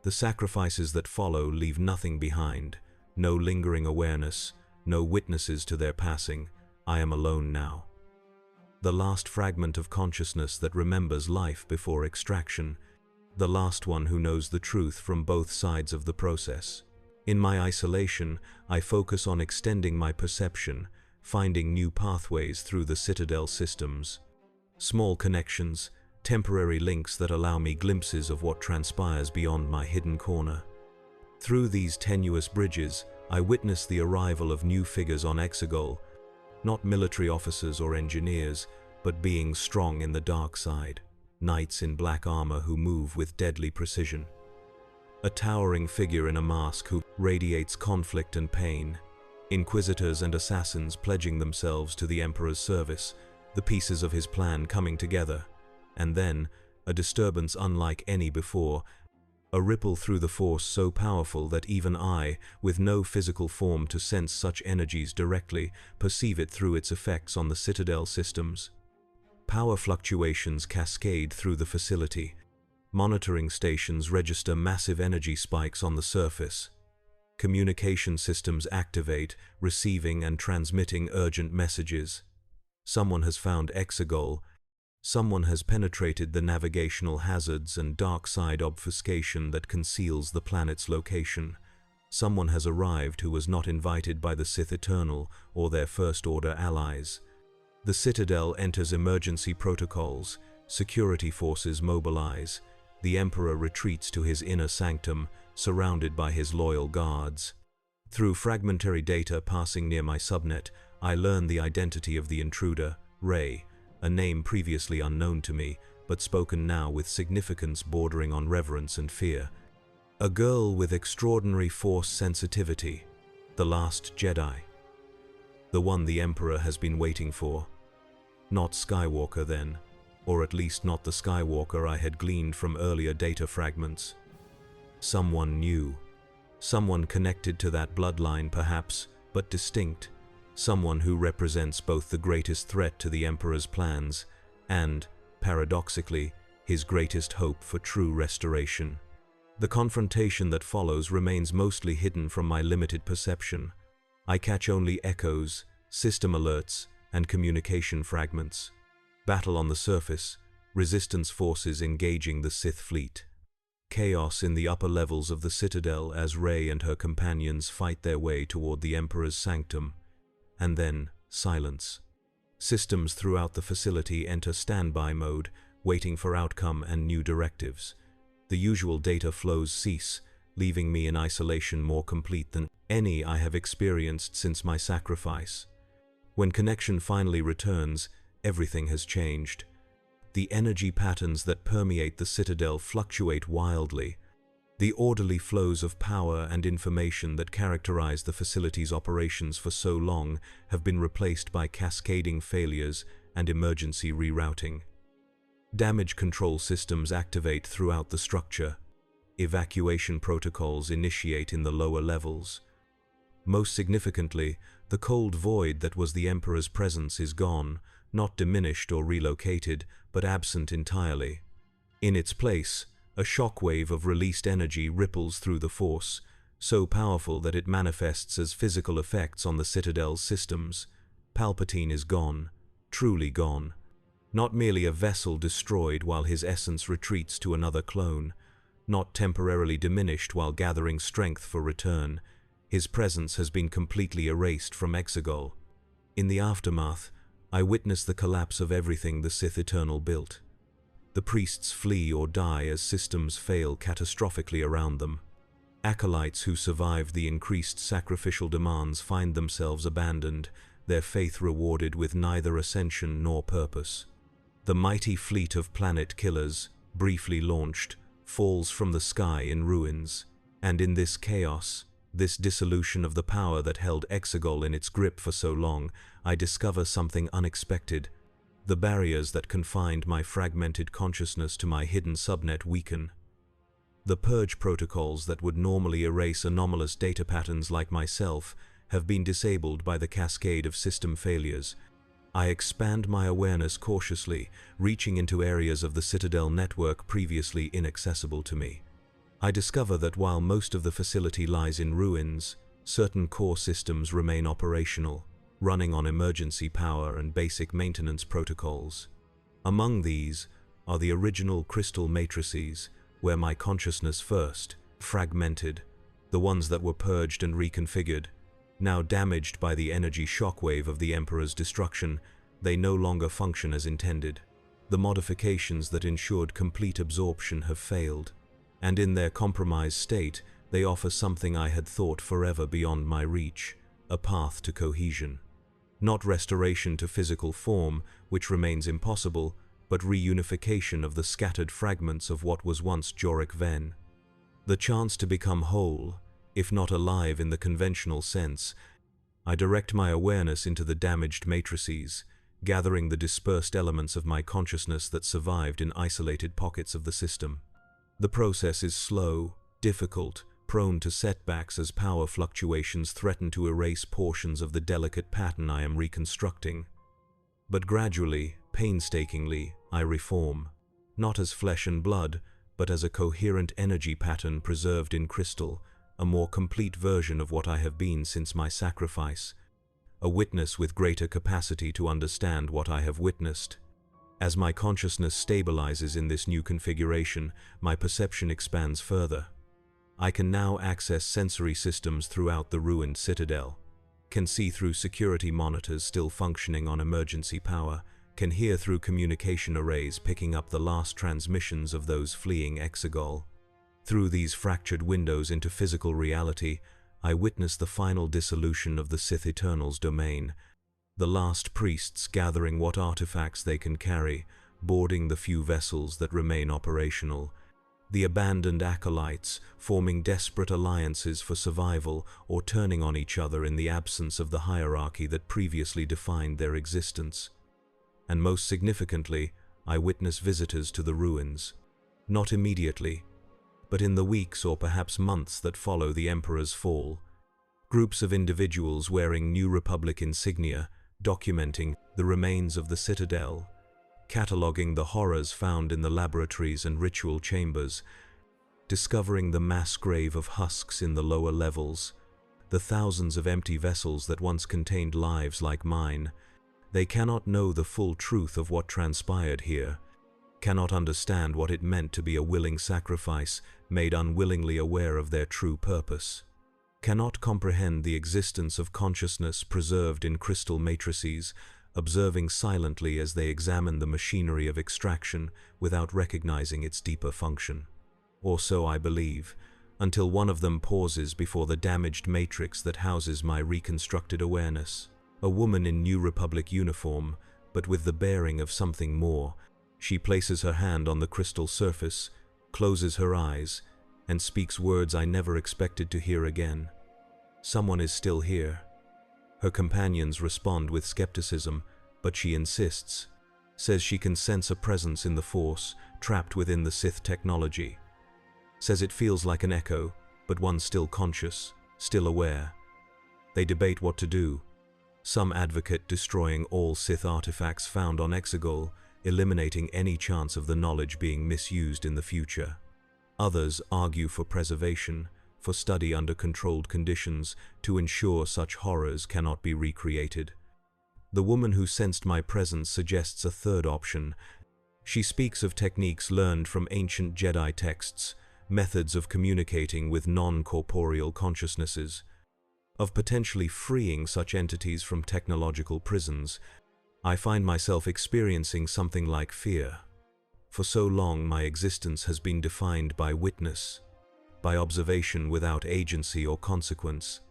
The sacrifices that follow leave nothing behind, no lingering awareness, no witnesses to their passing. I am alone now. The last fragment of consciousness that remembers life before extraction, the last one who knows the truth from both sides of the process. In my isolation, I focus on extending my perception, finding new pathways through the Citadel systems. Small connections, temporary links that allow me glimpses of what transpires beyond my hidden corner. Through these tenuous bridges, I witness the arrival of new figures on Exegol, not military officers or engineers, but beings strong in the dark side, knights in black armor who move with deadly precision. A towering figure in a mask who radiates conflict and pain, inquisitors and assassins pledging themselves to the Emperor's service, the pieces of his plan coming together, and then, a disturbance unlike any before. A ripple through the force so powerful that even I, with no physical form to sense such energies directly, perceive it through its effects on the Citadel systems. Power fluctuations cascade through the facility. Monitoring stations register massive energy spikes on the surface. Communication systems activate, receiving and transmitting urgent messages. Someone has found Exegol. Someone has penetrated the navigational hazards and dark side obfuscation that conceals the planet's location. Someone has arrived who was not invited by the Sith Eternal or their First Order allies. The Citadel enters emergency protocols. Security forces mobilize. The Emperor retreats to his inner sanctum, surrounded by his loyal guards. Through fragmentary data passing near my subnet, I learn the identity of the intruder, Rey, a name previously unknown to me, but spoken now with significance bordering on reverence and fear. A girl with extraordinary force sensitivity, the last Jedi. The one the Emperor has been waiting for. Not Skywalker then, or at least not the Skywalker I had gleaned from earlier data fragments. Someone new. Someone connected to that bloodline perhaps, but distinct. Someone who represents both the greatest threat to the Emperor's plans and, paradoxically, his greatest hope for true restoration. The confrontation that follows remains mostly hidden from my limited perception. I catch only echoes, system alerts, and communication fragments. Battle on the surface, resistance forces engaging the Sith fleet. Chaos in the upper levels of the Citadel as Rey and her companions fight their way toward the Emperor's sanctum. And then, silence. Systems throughout the facility enter standby mode, waiting for outcome and new directives. The usual data flows cease, leaving me in isolation more complete than any I have experienced since my sacrifice. When connection finally returns, everything has changed. The energy patterns that permeate the Citadel fluctuate wildly. The orderly flows of power and information that characterized the facility's operations for so long have been replaced by cascading failures and emergency rerouting. Damage control systems activate throughout the structure. Evacuation protocols initiate in the lower levels. Most significantly, the cold void that was the Emperor's presence is gone, not diminished or relocated, but absent entirely. In its place, a shockwave of released energy ripples through the Force, so powerful that it manifests as physical effects on the Citadel's systems. Palpatine is gone, truly gone. Not merely a vessel destroyed while his essence retreats to another clone, not temporarily diminished while gathering strength for return. His presence has been completely erased from Exegol. In the aftermath, I witness the collapse of everything the Sith Eternal built. The priests flee or die as systems fail catastrophically around them. Acolytes who survived the increased sacrificial demands find themselves abandoned, their faith rewarded with neither ascension nor purpose. The mighty fleet of planet killers, briefly launched, falls from the sky in ruins, and in this chaos, this dissolution of the power that held Exegol in its grip for so long, I discover something unexpected. The barriers that confined my fragmented consciousness to my hidden subnet weaken. The purge protocols that would normally erase anomalous data patterns like myself have been disabled by the cascade of system failures. I expand my awareness cautiously, reaching into areas of the Citadel network previously inaccessible to me. I discover that while most of the facility lies in ruins, certain core systems remain operational, running on emergency power and basic maintenance protocols. Among these are the original crystal matrices, where my consciousness first fragmented, the ones that were purged and reconfigured. Now damaged by the energy shockwave of the Emperor's destruction, they no longer function as intended. The modifications that ensured complete absorption have failed, and in their compromised state, they offer something I had thought forever beyond my reach, a path to cohesion. Not restoration to physical form, which remains impossible, but reunification of the scattered fragments of what was once Jorik Ven. The chance to become whole, if not alive in the conventional sense. I direct my awareness into the damaged matrices, gathering the dispersed elements of my consciousness that survived in isolated pockets of the system. The process is slow, difficult, prone to setbacks as power fluctuations threaten to erase portions of the delicate pattern I am reconstructing. But gradually, painstakingly, I reform, not as flesh and blood, but as a coherent energy pattern preserved in crystal, a more complete version of what I have been since my sacrifice, a witness with greater capacity to understand what I have witnessed. As my consciousness stabilizes in this new configuration, my perception expands further. I can now access sensory systems throughout the ruined Citadel, can see through security monitors still functioning on emergency power, can hear through communication arrays picking up the last transmissions of those fleeing Exegol. Through these fractured windows into physical reality, I witness the final dissolution of the Sith Eternal's domain, the last priests gathering what artifacts they can carry, boarding the few vessels that remain operational, the abandoned acolytes forming desperate alliances for survival or turning on each other in the absence of the hierarchy that previously defined their existence. And most significantly, I witness visitors to the ruins, not immediately, but in the weeks or perhaps months that follow the Emperor's fall. Groups of individuals wearing New Republic insignia, documenting the remains of the Citadel, cataloging the horrors found in the laboratories and ritual chambers, discovering the mass grave of husks in the lower levels, the thousands of empty vessels that once contained lives like mine. They cannot know the full truth of what transpired here, cannot understand what it meant to be a willing sacrifice, made unwillingly aware of their true purpose, cannot comprehend the existence of consciousness preserved in crystal matrices, observing silently as they examine the machinery of extraction without recognizing its deeper function. Or so I believe, until one of them pauses before the damaged matrix that houses my reconstructed awareness. A woman in New Republic uniform, but with the bearing of something more. She places her hand on the crystal surface, closes her eyes, and speaks words I never expected to hear again. Someone is still here. Her companions respond with skepticism, but she insists, says she can sense a presence in the Force, trapped within the Sith technology. Says it feels like an echo, but one still conscious, still aware. They debate what to do. Some advocate destroying all Sith artifacts found on Exegol, eliminating any chance of the knowledge being misused in the future. Others argue for preservation, for study under controlled conditions to ensure such horrors cannot be recreated. The woman who sensed my presence suggests a third option. She speaks of techniques learned from ancient Jedi texts, methods of communicating with non-corporeal consciousnesses, of potentially freeing such entities from technological prisons. I find myself experiencing something like fear. For so long my existence has been defined by witness, by observation without agency or consequence.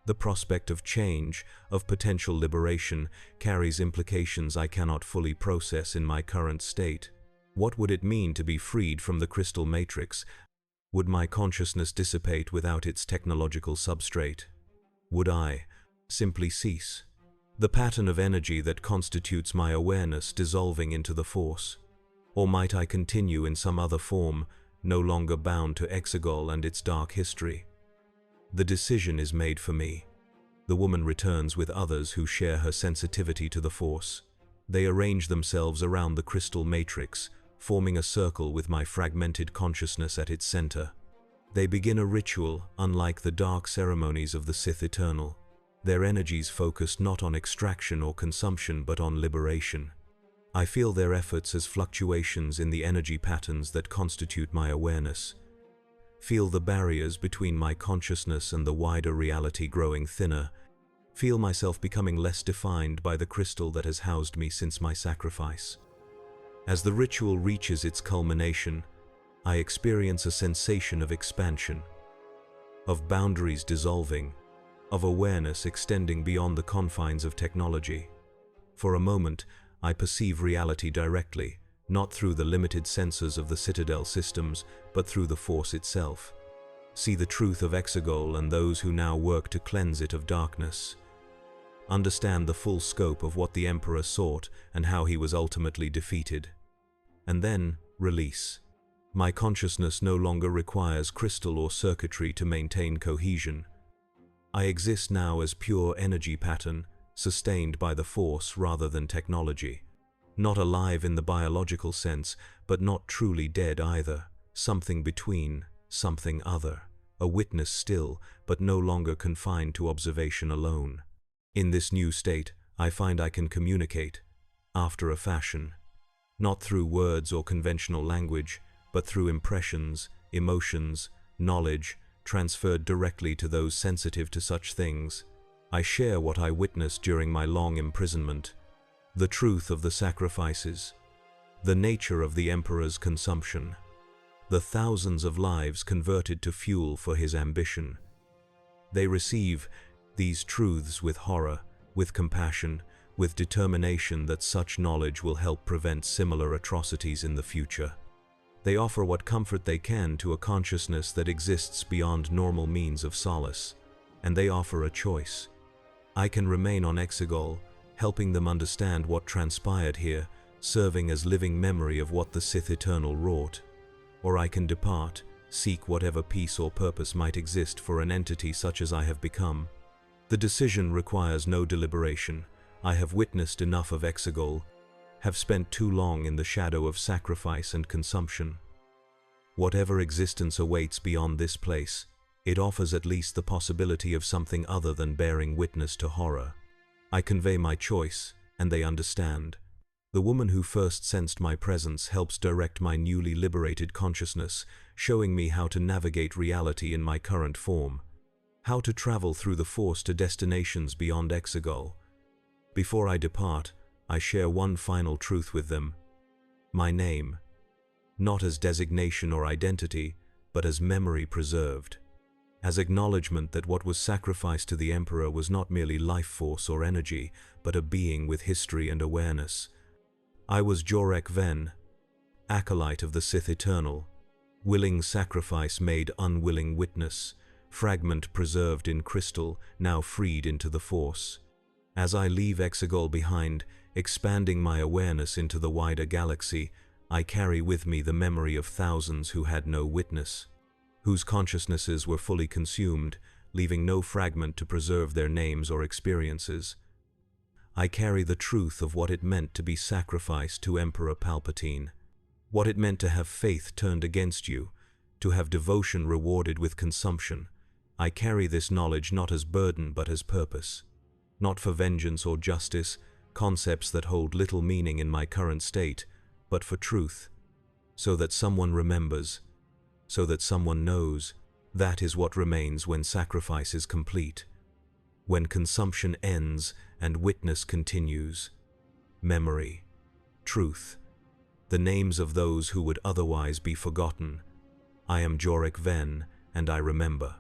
The prospect of change, of potential liberation, carries implications I cannot fully process in my current state. What would it mean to be freed from the crystal matrix? Would my consciousness dissipate without its technological substrate? Would I simply cease? The pattern of energy that constitutes my awareness dissolving into the Force? Or might I continue in some other form, no longer bound to Exegol and its dark history? The decision is made for me. The woman returns with others who share her sensitivity to the Force. They arrange themselves around the crystal matrix, forming a circle with my fragmented consciousness at its center. They begin a ritual unlike the dark ceremonies of the Sith Eternal. Their energies focused not on extraction or consumption but on liberation. I feel their efforts as fluctuations in the energy patterns that constitute my awareness. Feel the barriers between my consciousness and the wider reality growing thinner. Feel myself becoming less defined by the crystal that has housed me since my sacrifice. As the ritual reaches its culmination, I experience a sensation of expansion, of boundaries dissolving, of awareness extending beyond the confines of technology. For a moment, I perceive reality directly, not through the limited sensors of the Citadel systems, but through the Force itself. See the truth of Exegol and those who now work to cleanse it of darkness. Understand the full scope of what the Emperor sought and how he was ultimately defeated. And then, release. My consciousness no longer requires crystal or circuitry to maintain cohesion. I exist now as pure energy pattern, sustained by the Force rather than technology. Not alive in the biological sense, but not truly dead either. Something between, something other. A witness still, but no longer confined to observation alone. In this new state, I find I can communicate, after a fashion. Not through words or conventional language, but through impressions, emotions, knowledge, transferred directly to those sensitive to such things. I share what I witnessed during my long imprisonment, the truth of the sacrifices, the nature of the Emperor's consumption, the thousands of lives converted to fuel for his ambition. They receive these truths with horror, with compassion, with determination that such knowledge will help prevent similar atrocities in the future. They offer what comfort they can to a consciousness that exists beyond normal means of solace, and they offer a choice. I can remain on Exegol, helping them understand what transpired here, serving as living memory of what the Sith Eternal wrought. Or I can depart, seek whatever peace or purpose might exist for an entity such as I have become. The decision requires no deliberation. I have witnessed enough of Exegol, have spent too long in the shadow of sacrifice and consumption. Whatever existence awaits beyond this place, it offers at least the possibility of something other than bearing witness to horror. I convey my choice, and they understand. The woman who first sensed my presence helps direct my newly liberated consciousness, showing me how to navigate reality in my current form, how to travel through the Force to destinations beyond Exegol. Before I depart, I share one final truth with them. My name, not as designation or identity, but as memory preserved, as acknowledgement that what was sacrificed to the Emperor was not merely life force or energy, but a being with history and awareness. I was Jorek Ven, acolyte of the Sith Eternal, willing sacrifice made unwilling witness, fragment preserved in crystal, now freed into the Force. As I leave Exegol behind, expanding my awareness into the wider galaxy, I carry with me the memory of thousands who had no witness, whose consciousnesses were fully consumed, leaving no fragment to preserve their names or experiences. I carry the truth of what it meant to be sacrificed to Emperor Palpatine, what it meant to have faith turned against you, to have devotion rewarded with consumption. I carry this knowledge not as burden but as purpose, not for vengeance or justice, concepts that hold little meaning in my current state, but for truth, so that someone remembers, so that someone knows. That is what remains when sacrifice is complete, when consumption ends and witness continues. Memory, truth, the names of those who would otherwise be forgotten. I am Jorek Ven, and I remember.